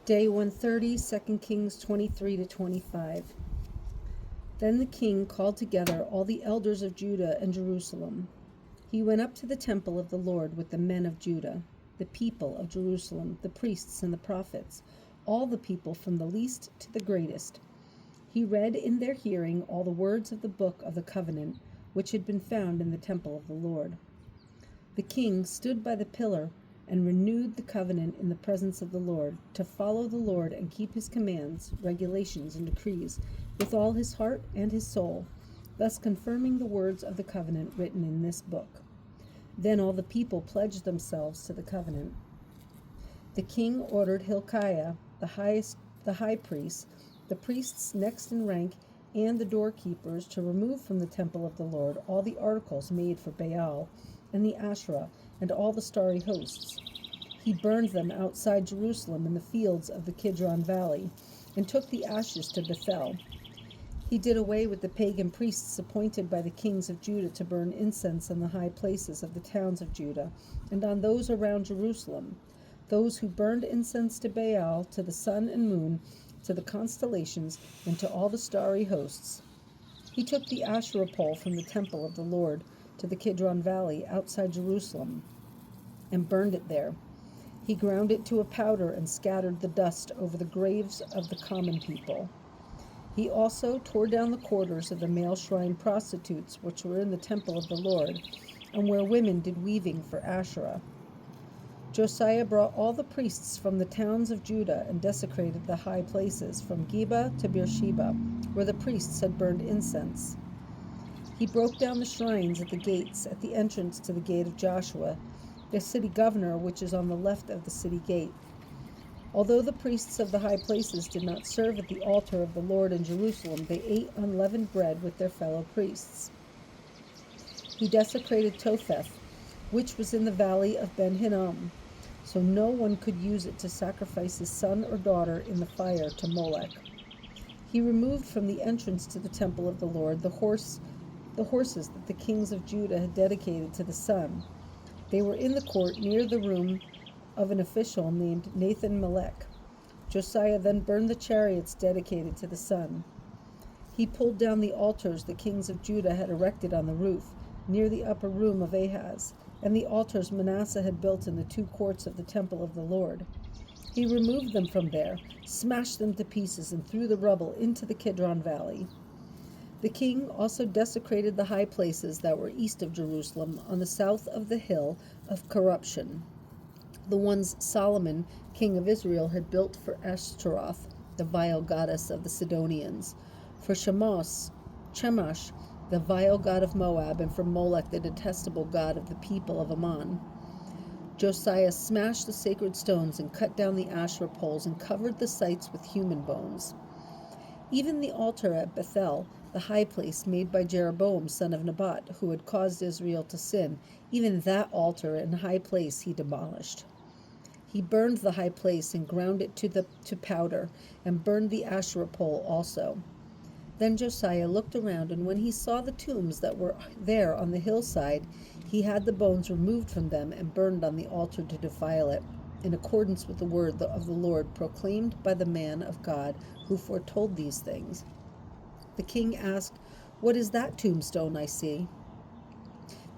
Day 130, 2 Kings 23 to 25. Then the king called together all the elders of Judah and Jerusalem. He went up to the temple of the Lord with the men of Judah, the people of Jerusalem, the priests and the prophets, all the people from the least to the greatest. He read in their hearing all the words of the book of the covenant, which had been found in the temple of the Lord. The king stood by the pillar and renewed the covenant in the presence of the Lord, to follow the Lord and keep his commands, regulations, and decrees with all his heart and his soul, thus confirming the words of the covenant written in this book. Then all the people pledged themselves to the covenant. The king ordered Hilkiah, the high priest, the priests next in rank, and the doorkeepers to remove from the temple of the Lord all the articles made for Baal and the Asherah and all the starry hosts. He burned them outside Jerusalem in the fields of the Kidron Valley, and took the ashes to Bethel. He did away with the pagan priests appointed by the kings of Judah to burn incense on the high places of the towns of Judah and on those around Jerusalem, those who burned incense to Baal, to the sun and moon, to the constellations, and to all the starry hosts. He took the Asherah pole from the temple of the Lord to the Kidron Valley outside Jerusalem and burned it there. He ground it to a powder and scattered the dust over the graves of the common people. He also tore down the quarters of the male shrine prostitutes which were in the temple of the Lord, and where women did weaving for Asherah. Josiah brought all the priests from the towns of Judah and desecrated the high places from Geba to Beersheba, where the priests had burned incense. He broke down the shrines at the gates, at the entrance to the gate of Joshua, the city governor, which is on the left of the city gate. Although the priests of the high places did not serve at the altar of the Lord in Jerusalem, they ate unleavened bread with their fellow priests. He desecrated Topheth, which was in the valley of Ben Hinnom, so no one could use it to sacrifice his son or daughter in the fire to Molech. He removed from the entrance to the temple of the Lord the horses that the kings of Judah had dedicated to the sun. They were in the court near the room of an official named Nathan-Melech. Josiah then burned the chariots dedicated to the sun. He pulled down the altars the kings of Judah had erected on the roof, near the upper room of Ahaz, and the altars Manasseh had built in the two courts of the temple of the Lord. He removed them from there, smashed them to pieces, and threw the rubble into the Kidron Valley. The king also desecrated the high places that were east of Jerusalem, on the south of the hill of corruption, the ones Solomon, king of Israel, had built for Ashtaroth, the vile goddess of the Sidonians, for Chemosh, the vile god of Moab, and for Molech, the detestable god of the people of Ammon. Josiah smashed the sacred stones and cut down the Asherah poles and covered the sites with human bones. Even the altar at Bethel, the high place made by Jeroboam son of Nebat, who had caused Israel to sin, even that altar and high place he demolished. He burned the high place and ground it to powder, and burned the Asherah pole also. Then Josiah looked around, and when he saw the tombs that were there on the hillside, he had the bones removed from them and burned on the altar to defile it, in accordance with the word of the Lord proclaimed by the man of God who foretold these things. The king asked, "What is that tombstone I see?"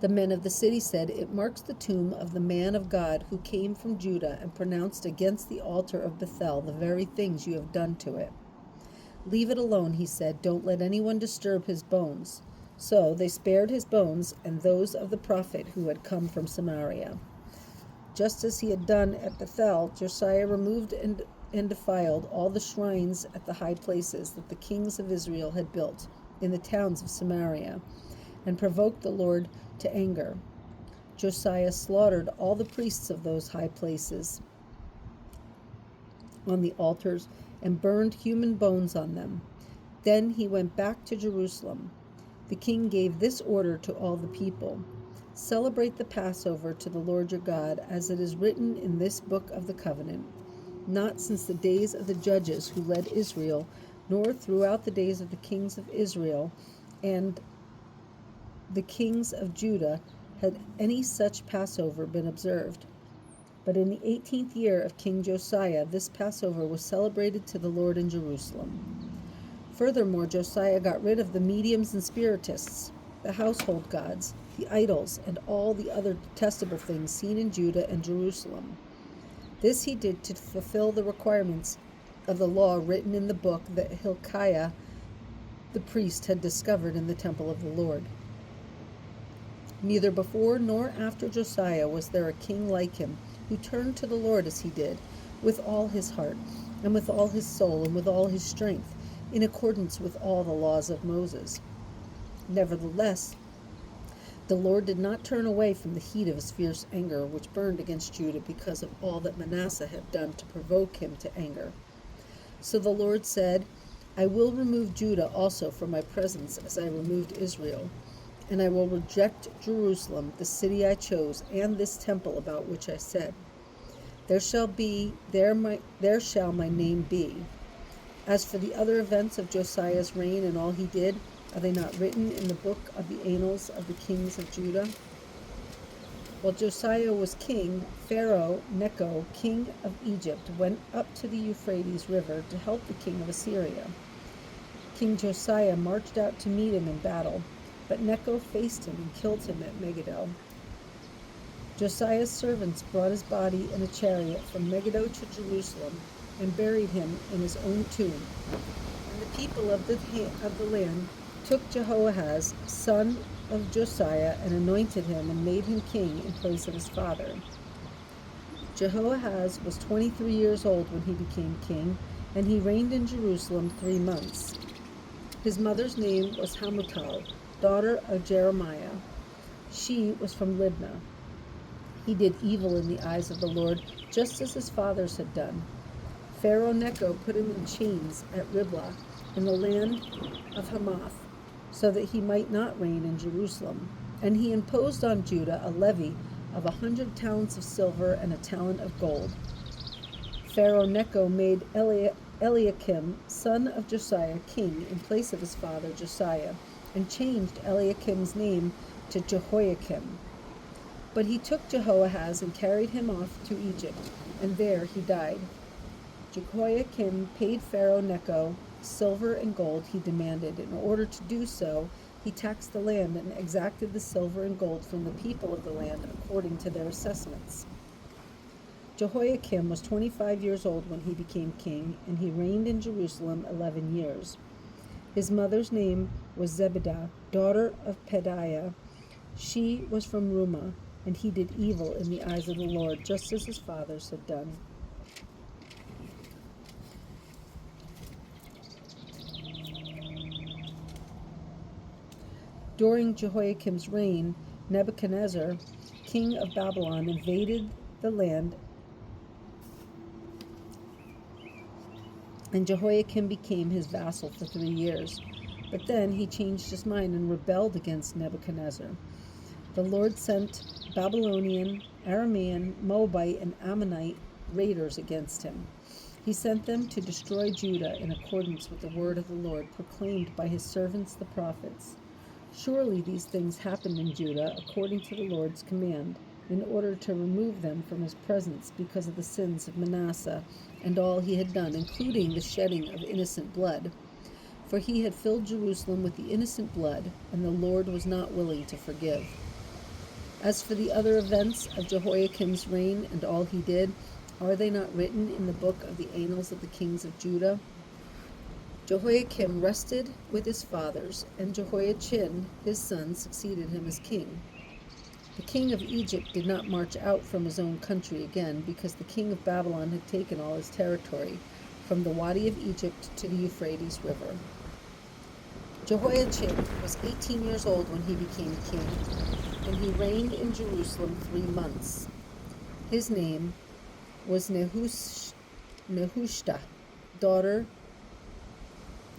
The men of the city said, "It marks the tomb of the man of God who came from Judah and pronounced against the altar of Bethel the very things you have done to it." "Leave it alone," he said. "Don't let anyone disturb his bones." So they spared his bones and those of the prophet who had come from Samaria. Just as he had done at Bethel, Josiah removed and defiled all the shrines at the high places that the kings of Israel had built in the towns of Samaria, and provoked the Lord to anger. Josiah slaughtered all the priests of those high places on the altars and burned human bones on them. Then he went back to Jerusalem. The king gave this order to all the people: "Celebrate the Passover to the Lord your God, as it is written in this book of the covenant. Not since the days of the judges who led Israel, nor throughout the days of the kings of Israel and the kings of Judah, had any such Passover been observed. But in the 18th year of King Josiah, this Passover was celebrated to the Lord in Jerusalem. Furthermore, Josiah got rid of the mediums and spiritists, the household gods, the idols, and all the other detestable things seen in Judah and Jerusalem. This he did to fulfill the requirements of the law written in the book that Hilkiah the priest had discovered in the temple of the Lord. Neither before nor after Josiah was there a king like him, who turned to the Lord as he did, with all his heart, and with all his soul, and with all his strength, in accordance with all the laws of Moses. Nevertheless, the Lord did not turn away from the heat of his fierce anger, which burned against Judah because of all that Manasseh had done to provoke him to anger. So the Lord said, I will remove Judah also from my presence as I removed Israel, and I will reject Jerusalem, the city I chose, and this temple about which I said, there shall my name be. As for the other events of Josiah's reign and all he did, are they not written in the book of the annals of the kings of Judah? While Josiah was king, Pharaoh Necho, king of Egypt, went up to the Euphrates River to help the king of Assyria. King Josiah marched out to meet him in battle, but Necho faced him and killed him at Megiddo. Josiah's servants brought his body in a chariot from Megiddo to Jerusalem and buried him in his own tomb. And the people of the land took Jehoahaz, son of Josiah, and anointed him and made him king in place of his father. Jehoahaz was 23 years old when he became king, and he reigned in Jerusalem 3 months. His mother's name was Hamutal, daughter of Jeremiah. She was from Libnah. He did evil in the eyes of the Lord, just as his fathers had done. Pharaoh Necho put him in chains at Riblah, in the land of Hamath, so that he might not reign in Jerusalem. And he imposed on Judah a levy of 100 talents of silver and a talent of gold. Pharaoh Necho made Eliakim, son of Josiah, king in place of his father Josiah, and changed Eliakim's name to Jehoiakim. But he took Jehoahaz and carried him off to Egypt, and there he died. Jehoiakim paid Pharaoh Necho silver and gold he demanded. In order to do so, he taxed the land and exacted the silver and gold from the people of the land according to their assessments. Jehoiakim was 25 years old when he became king, and he reigned in Jerusalem 11 years. His mother's name was Zebidah, daughter of Pedaiah. She was from Rumah, and he did evil in the eyes of the Lord, just as his fathers had done. During Jehoiakim's reign, Nebuchadnezzar, king of Babylon, invaded the land, and Jehoiakim became his vassal for 3 years. But then he changed his mind and rebelled against Nebuchadnezzar. The Lord sent Babylonian, Aramean, Moabite, and Ammonite raiders against him. He sent them to destroy Judah in accordance with the word of the Lord proclaimed by his servants the prophets. Surely these things happened in Judah according to the Lord's command, in order to remove them from his presence because of the sins of Manasseh and all he had done, including the shedding of innocent blood. For he had filled Jerusalem with the innocent blood, and the Lord was not willing to forgive. As for the other events of Jehoiakim's reign and all he did, are they not written in the book of the annals of the kings of Judah? Jehoiakim rested with his fathers, and Jehoiachin, his son, succeeded him as king. The king of Egypt did not march out from his own country again, because the king of Babylon had taken all his territory, from the Wadi of Egypt to the Euphrates River. Jehoiachin was 18 years old when he became king, and he reigned in Jerusalem 3 months. His name was Nehushta, daughter.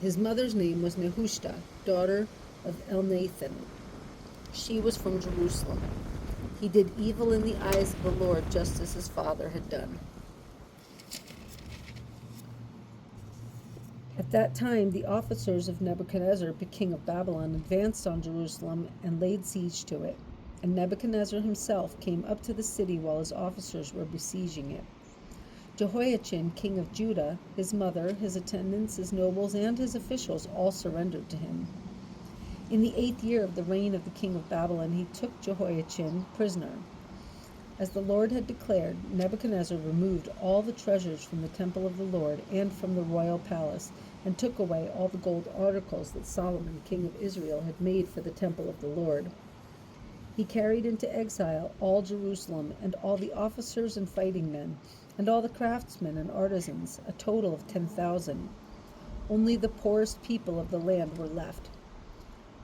His mother's name was Nehushta, daughter of Elnathan. She was from Jerusalem. He did evil in the eyes of the Lord, just as his father had done. At that time, the officers of Nebuchadnezzar, the king of Babylon, advanced on Jerusalem and laid siege to it. and Nebuchadnezzar himself came up to the city while his officers were besieging it. Jehoiachin, king of Judah, his mother, his attendants, his nobles, and his officials all surrendered to him. In the 8th year of the reign of the king of Babylon, he took Jehoiachin prisoner. As the Lord had declared, Nebuchadnezzar removed all the treasures from the temple of the Lord and from the royal palace, and took away all the gold articles that Solomon, king of Israel, had made for the temple of the Lord. He carried into exile all Jerusalem, and all the officers and fighting men, and all the craftsmen and artisans, a total of 10,000. Only the poorest people of the land were left.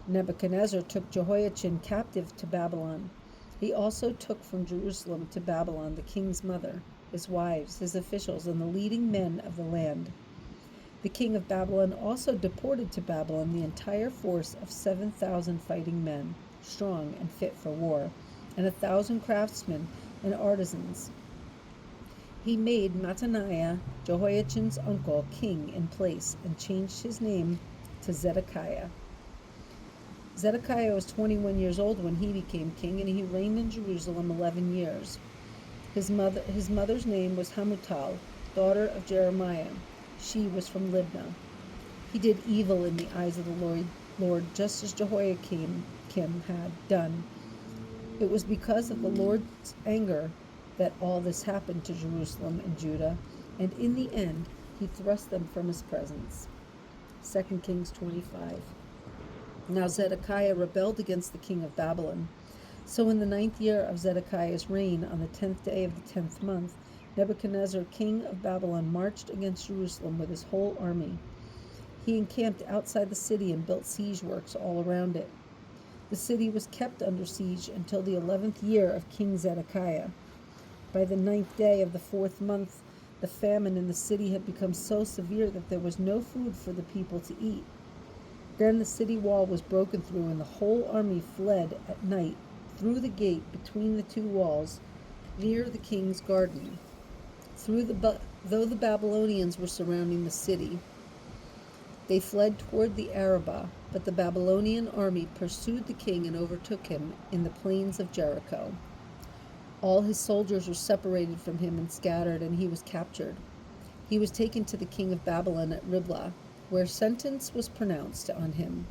Nebuchadnezzar took Jehoiachin captive to Babylon. He also took from Jerusalem to Babylon the king's mother, his wives, his officials, and the leading men of the land. The king of Babylon also deported to Babylon the entire force of 7,000 fighting men, strong and fit for war, and 1,000 craftsmen and artisans. He made Mattaniah, Jehoiachin's uncle, king in place, and changed his name to Zedekiah. Zedekiah was 21 years old when he became king, and he reigned in Jerusalem 11 years. His mother's name was Hamutal, daughter of Jeremiah. She was from Libnah. He did evil in the eyes of the Lord, just as Jehoiakim had done. It was because of the Lord's anger that all this happened to Jerusalem and Judah, and in the end he thrust them from his presence. 2 Kings 25. Now Zedekiah rebelled against the king of Babylon. So in the 9th year of Zedekiah's reign, on the 10th day of the 10th month, Nebuchadnezzar, king of Babylon, marched against Jerusalem with his whole army. He encamped outside the city and built siege works all around it. The city was kept under siege until the 11th year of King Zedekiah. By the 9th day of the 4th month, the famine in the city had become so severe that there was no food for the people to eat. Then the city wall was broken through, and the whole army fled at night through the gate between the two walls near the king's garden. Though the Babylonians were surrounding the city, they fled toward the Arabah, but the Babylonian army pursued the king and overtook him in the plains of Jericho. All his soldiers were separated from him and scattered, and he was captured. He was taken to the king of Babylon at Riblah, where sentence was pronounced on him.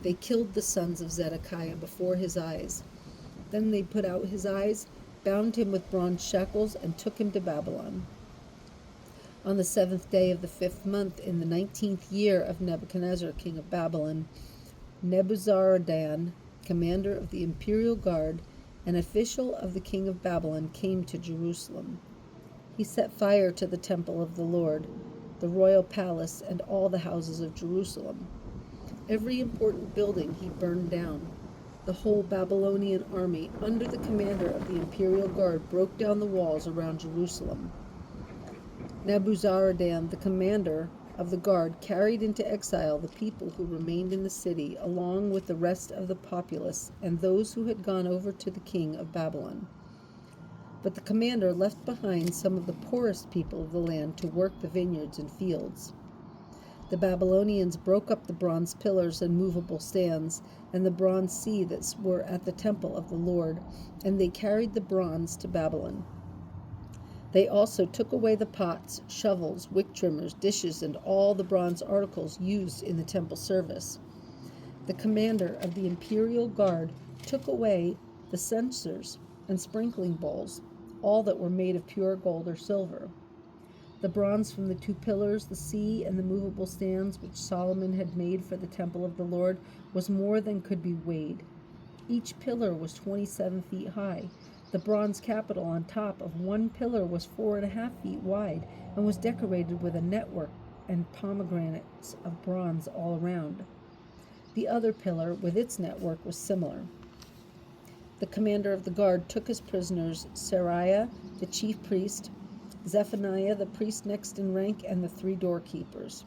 They killed the sons of Zedekiah before his eyes. Then they put out his eyes, bound him with bronze shackles, and took him to Babylon. On the 7th day of the 5th month, in the 19th year of Nebuchadnezzar, king of Babylon, Nebuzaradan, commander of the imperial guard, an official of the king of Babylon, came to Jerusalem. He set fire to the temple of the Lord, the royal palace, and all the houses of Jerusalem. Every important building he burned down. The whole Babylonian army, under the commander of the imperial guard, broke down the walls around Jerusalem. Nebuzaradan, the commander of the guard, carried into exile the people who remained in the city, along with the rest of the populace and those who had gone over to the king of Babylon. But the commander left behind some of the poorest people of the land to work the vineyards and fields. The Babylonians broke up the bronze pillars and movable stands, and the bronze sea that were at the temple of the Lord, and they carried the bronze to Babylon. They also took away the pots, shovels, wick trimmers, dishes, and all the bronze articles used in the temple service. The commander of the imperial guard took away the censers and sprinkling bowls, all that were made of pure gold or silver. The bronze from the two pillars, the sea, and the movable stands which Solomon had made for the temple of the Lord was more than could be weighed. Each pillar was 27 feet high. The bronze capital on top of one pillar was 4.5 feet wide and was decorated with a network and pomegranates of bronze all around. The other pillar, with its network, was similar. The commander of the guard took as prisoners Seraiah, the chief priest, Zephaniah, the priest next in rank, and the 3 doorkeepers.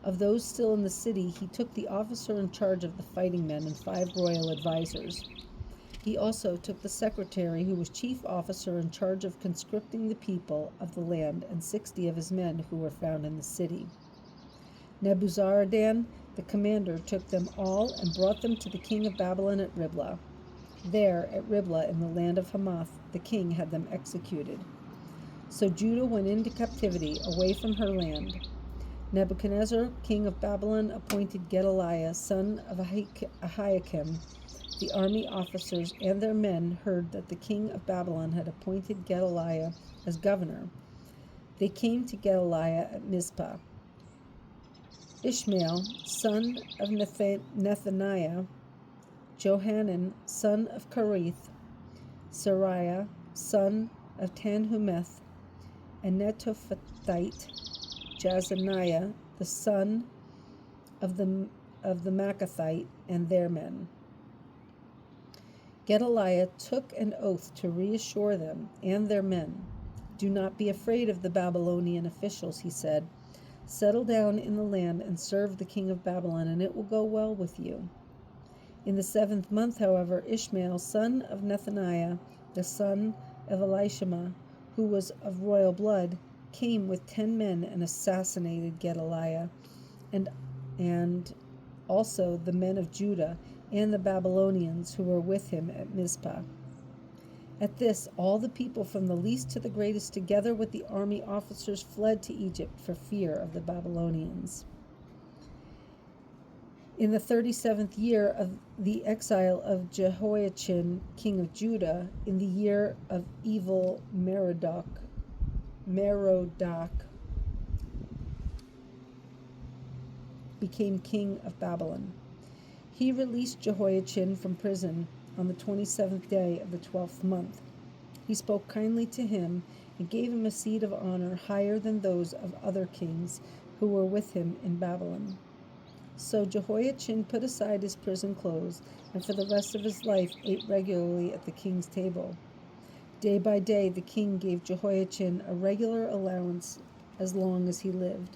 Of those still in the city, he took the officer in charge of the fighting men and 5 royal advisers. He also took the secretary, who was chief officer in charge of conscripting the people of the land, and 60 of his men who were found in the city. Nebuzaradan, the commander, took them all and brought them to the king of Babylon at Riblah. There, at Riblah in the land of Hamath, the king had them executed. So Judah went into captivity away from her land. Nebuchadnezzar, king of Babylon, appointed Gedaliah, son of Ahikam. The army officers and their men heard that the king of Babylon had appointed Gedaliah as governor. They came to Gedaliah at Mizpah. Ishmael, son of Nethaniah, Johanan, son of Kareth, Sariah, son of Tanhumeth, and Netophathite, Jazaniah, the son of the Maccathite, and their men. Gedaliah took an oath to reassure them and their men. "Do not be afraid of the Babylonian officials," he said. "Settle down in the land and serve the king of Babylon, and it will go well with you." In the 7th month, however, Ishmael, son of Nethaniah, the son of Elishama, who was of royal blood, came with 10 men and assassinated Gedaliah, and also the men of Judah and the Babylonians who were with him at Mizpah. At this, all the people from the least to the greatest, together with the army officers, fled to Egypt for fear of the Babylonians. In the 37th year of the exile of Jehoiachin, king of Judah, in the year of evil Merodach became king of Babylon. He released Jehoiachin from prison on the 27th day of the 12th month. He spoke kindly to him and gave him a seat of honor higher than those of other kings who were with him in Babylon. So Jehoiachin put aside his prison clothes and for the rest of his life ate regularly at the king's table. Day by day the king gave Jehoiachin a regular allowance as long as he lived.